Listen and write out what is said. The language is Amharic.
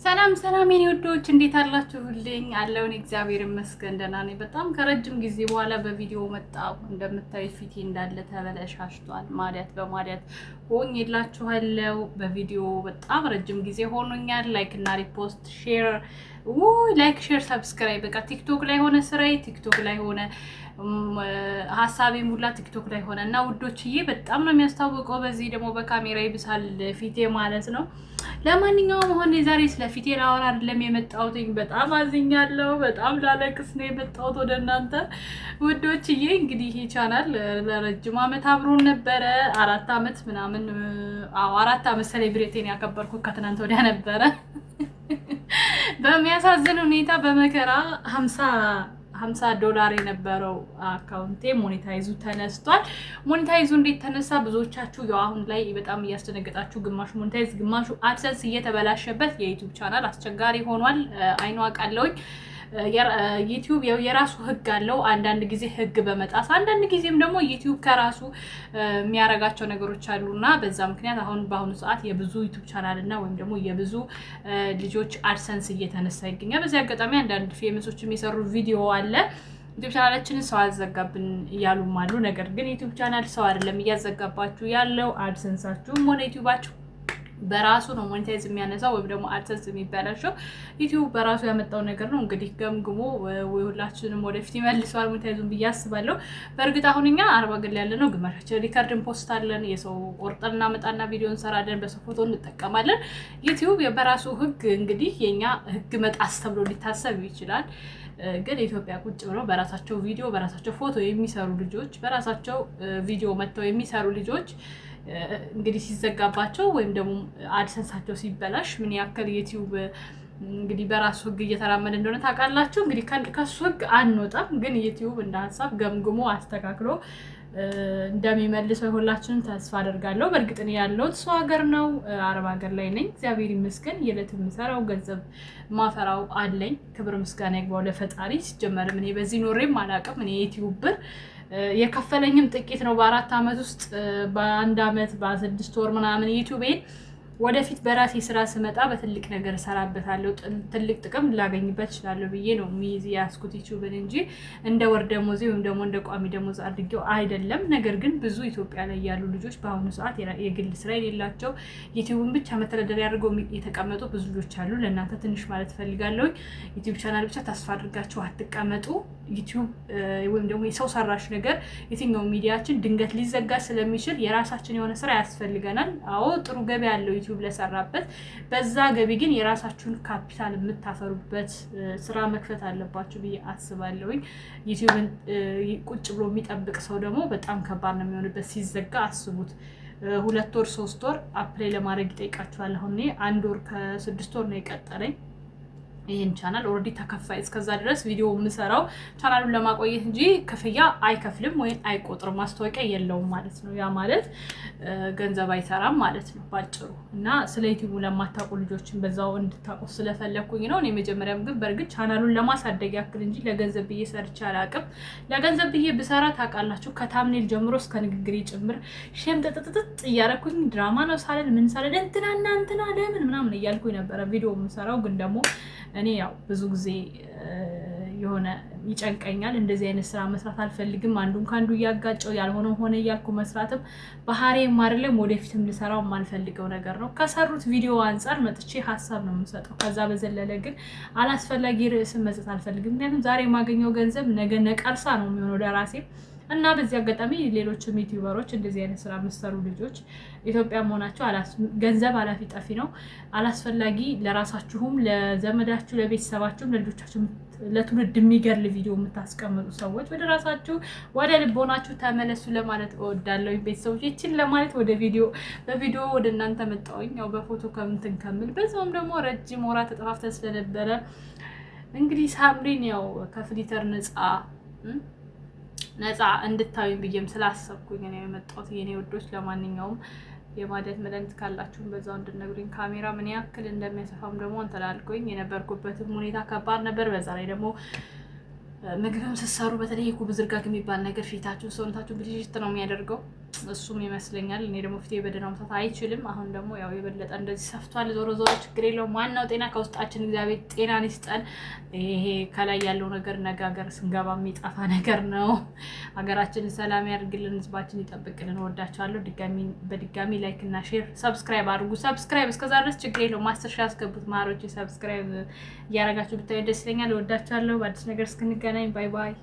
ሰላም የኔ ወዶች እንዴት አላችሁልኝ? አለውን እግዚአብሔር ይመስገን ደህና ነኝ። በጣም ከረጅም ጊዜ በኋላ በቪዲዮ መጣሁ። እንደምታዩት ፊቴ እንዳለ ተበለሻሽቷል። ማዲያት በማዲያት ሆኜላችኋለሁ። በቪዲዮ በጣም ረጅም ጊዜ ሆኖኛል። ላይክ እና ሪፖስት ሼር ላይክ ሼር ሰብስክራይብ በቃ ቲክቶክ ላይ ሆነ ስራዬ ቲክቶክ ላይ ሆነ ሀሳቤ ሙላ ቲክቶክ ላይ ሆነ እና ውዶችዬ በጣም ነው የሚያስታውቀው። በዚህ ደግሞ በካሜራ ይብሳል ፊቴ ማለት ነው። ለማንኛውም ሆነ ዛሬ ስለ ፊቴ ላወራ አይደለም የመጣሁት። በጣም አዝኛለሁ። በጣም ላለቅስ ነው የመጣሁት ወደ እናንተ ውዶችዬ። እንግዲህ ይሄ ቻናል ለረጅም ዓመት አብሮን ነበረ። 4 ዓመት ምናምን 4 ዓመት ሴሌብሬቴን ያከበርኩት ከትናንት ወዲያ ነበረ። በሚያሳዝን ሁኔታ በመከራ 50 ዶላር የነበረው አካውንቴ ሞኔታይዙ ተነስቷል። ሞኔታይዙ እንዴት ተነሳ? ብዙዎቻችሁ ያው አሁን ላይ በጣም እያስደነገጣችሁ፣ ግማሹ ሞኔታይዝ ግማሹ አድሰንስ እየተበላሸበት የዩቲዩብ ቻናል አስቸጋሪ ሆኗል። አይኗ ቃለውኝ ዩቲዩብ የራሱ ህግ አለው። አንዳንድ ጊዜ ህግ በመጣስ አንዳንድ ጊዜም ደግሞ ዩቲዩብ ከራሱ የሚያረጋቸው ነገሮች አሉና በዛ ምክንያት አሁን በአሁኑ ሰዓት የብዙ ዩቲዩብ ቻናል እና ወይም ደግሞ የብዙ ልጆች አድሰንስ እየተነሳ ይገኛል። በዚህ አጋጣሚ አንዳንድ ፌመሶች የሚሰሩ ቪዲዮ አለ ዩቲዩብ ቻናላችንን ሰው አዘጋብን እያሉም አሉ። ነገር ግን ዩቲዩብ ቻናል ሰው አይደለም እያዘጋባችሁ ያለው አድሰንሳችሁም ሆነ ዩቲዩባችሁ በራሱ ነው ሞኔታይዝ የሚያነሳው ወይም ደግሞ አድሰንስ የሚበላሸው ዩቲዩብ በራሱ ያመጣው ነገር ነው። እንግዲህ ገምግሞ ሁላችንም ወደፊት ይመልሰዋል ሞኔታይዙን ብዬ አስባለሁ። በእርግጥ አሁን እኛ አረብ ሀገር ያለ ነው፣ ግማሻችን ሪከርድን ፖስት አለን፣ የሰው ቆርጠን እናመጣና ቪዲዮ እንሰራለን፣ በሰው ፎቶ እንጠቀማለን። ዩቲዩብ በራሱ ህግ እንግዲህ የኛ ህግ መጣስ ተብሎ ሊታሰብ ይችላል። ግን ኢትዮጵያ ቁጭ ብለው በራሳቸው ቪዲዮ በራሳቸው ፎቶ የሚሰሩ ልጆች በራሳቸው ቪዲዮ መጥተው የሚሰሩ ልጆች እንግዲህ ሲዘጋባቸው ወይም ደግሞ አድሰንሳቸው ሲበላሽ ምን ያክል ዩቲዩብ እንግዲህ በራሱ ህግ እየተራመደ እንደሆነ ታውቃላችሁ። እንግዲህ ከሱ ህግ አንወጣም፣ ግን ዩቲዩብ እንደ ሀሳብ ገምግሞ አስተካክሎ እንደሚመልሰው ሁላችንም ተስፋ አደርጋለሁ። በእርግጥ እኔ ያለሁት ሰው ሀገር ነው፣ አረብ ሀገር ላይ ነኝ። እግዚአብሔር ይመስገን የዕለት የምሰራው ገንዘብ ማፈራው አለኝ። ክብር ምስጋና ይግባው ለፈጣሪ። ሲጀመርም እኔ በዚህ ኖሬም አላውቅም። እኔ ዩቲዩብ ብር የከፈለኝም ጥቂት ነው። በ4 ዓመት ውስጥ በ1 ዓመት በ6 ወር ምናምን ዩቲዩቤን ወደፊት በራሴ ስራ ስመጣ በትልቅ ነገር እሰራበታለሁ፣ ትልቅ ጥቅም ላገኝበት እችላለሁ ብዬ ነው ሚዚ ያስኩት ዩቲዩብን እንጂ እንደ ወር ደሞዝ ወይም ደግሞ እንደ ቋሚ ደሞዝ አድርጌው አይደለም። ነገር ግን ብዙ ኢትዮጵያ ላይ ያሉ ልጆች በአሁኑ ሰዓት የግል ስራ የሌላቸው ዩቲዩብን ብቻ መተዳደሪያ አድርገው የተቀመጡ ብዙ ልጆች አሉ። ለእናንተ ትንሽ ማለት ፈልጋለሁ። ዩቲዩብ ቻናል ብቻ ተስፋ አድርጋችሁ አትቀመጡ። ዩቲዩብ ወይም ደግሞ የሰው ሰራሽ ነገር የትኛው ሚዲያችን ድንገት ሊዘጋ ስለሚችል የራሳችን የሆነ ስራ ያስፈልገናል። አዎ ጥሩ ገቢ ያለው ዩቲዩብ ለሰራበት፣ በዛ ገቢ ግን የራሳችሁን ካፒታል የምታፈሩበት ስራ መክፈት አለባችሁ ብዬ አስባለሁኝ። ዩቲዩብን ቁጭ ብሎ የሚጠብቅ ሰው ደግሞ በጣም ከባድ ነው የሚሆንበት። ሲዘጋ አስቡት። 2 ወር 3 ወር አፕላይ ለማድረግ ይጠይቃችኋል። አሁን እኔ 1 ወር ከ6 ወር ነው የቀጠለኝ ይህን ቻናል ኦልሬዲ ተከፋይ። እስከዛ ድረስ ቪዲዮ የምሰራው ቻናሉን ለማቆየት እንጂ ክፍያ አይከፍልም ወይም አይቆጥርም፣ ማስታወቂያ የለውም ማለት ነው። ያ ማለት ገንዘብ አይሰራም ማለት ነው ባጭሩ። እና ስለ ዩቲዩብ ለማታውቁ ልጆችን በዛው እንድታውቁ ስለፈለኩኝ ነው። እኔ መጀመሪያም ግን በእርግጥ ቻናሉን ለማሳደግ ያክል እንጂ ለገንዘብ ብዬ ሰርቼ አላውቅም። ለገንዘብ ብዬ ብሰራ ታውቃላችሁ ከታምኔል ጀምሮ እስከ ንግግሬ ጭምር ሸምጠጥጥጥ እያደረኩኝ ድራማ ነው ሳለን ምን ሳለን እንትና ለምን ምናምን እያልኩኝ ነበረ ቪዲዮ የምሰራው። ግን ደግሞ እኔ ያው ብዙ ጊዜ የሆነ ይጨንቀኛል። እንደዚህ አይነት ስራ መስራት አልፈልግም። አንዱን ካንዱ እያጋጨው ያልሆነ ሆነ እያልኩ መስራትም ባህሪዬም አይደለም፣ ወደፊትም ልሰራው የማልፈልገው ነገር ነው። ከሰሩት ቪዲዮ አንጻር መጥቼ ሀሳብ ነው የምሰጠው። ከዛ በዘለለ ግን አላስፈላጊ ርዕስን መስጠት አልፈልግም። ምክንያቱም ዛሬ የማገኘው ገንዘብ ነገ ነቀርሳ ነው የሚሆነው ለራሴ። እና በዚህ አጋጣሚ ሌሎችም ዩቲዩበሮች እንደዚህ አይነት ስራ የምትሰሩ ልጆች ኢትዮጵያ መሆናችሁ ገንዘብ አላፊ ጠፊ ነው። አላስፈላጊ ለራሳችሁም ለዘመዳችሁ ለቤተሰባችሁም ለልጆቻችሁ ለትውልድ የሚገርል ቪዲዮ የምታስቀምጡ ሰዎች ወደ ራሳችሁ ወደ ልቦናችሁ ተመለሱ ለማለት እወዳለሁ። ቤተሰቦች ይችን ለማለት በቪዲዮ ወደ እናንተ መጣሁኝ። ያው በፎቶ ከምንትን ከምል በዛውም ደግሞ ረጅም ወራት ተጠፋፍተን ስለነበረ እንግዲህ ሳምሪን ያው ከፍሊተር ነፃ እንድታዩኝ ብዬም ስላሰብኩኝ ነው የመጣሁት የኔ ወዶች። ለማንኛውም የማዲያት መድኃኒት ካላችሁም በዛው እንድነግሩኝ። ካሜራ ምን ያክል እንደሚያሰፋም ደግሞ እንተላልኩኝ። የነበርኩበትም ሁኔታ ከባድ ነበር። በዛ ላይ ደግሞ ምግብም ስትሰሩ በተለይ ኩብ ዝርጋግ የሚባል ነገር ፊታችሁን ሰውነታችሁን ብልሽት ነው የሚያደርገው። እሱም ይመስለኛል። እኔ ደግሞ ፊቴ በደህና መፍታት አይችልም። አሁን ደግሞ ያው የበለጠ እንደዚህ ሰፍቷል። ዞሮ ዞሮ ችግር የለውም። ዋናው ጤና ከውስጣችን እግዚአብሔር ጤናን ይስጠን። ይሄ ከላይ ያለው ነገር ነገ ሀገር ስንገባ የሚጠፋ ነገር ነው። ሀገራችንን ሰላም ያድርግልን፣ ህዝባችን ይጠብቅልን። ወዳችኋለሁ። በድጋሚ ላይክ እና ሼር ሰብስክራይብ አድርጉ። ሰብስክራይብ እስከዛ ድረስ ችግር የለውም። 10 ሺህ ያስገቡት ማሮች ሰብስክራይብ እያደረጋችሁ ብታዩ ደስ ይለኛል። ወዳችኋለሁ። በአዲስ ነገር እስክንገናኝ ባይ ባይ።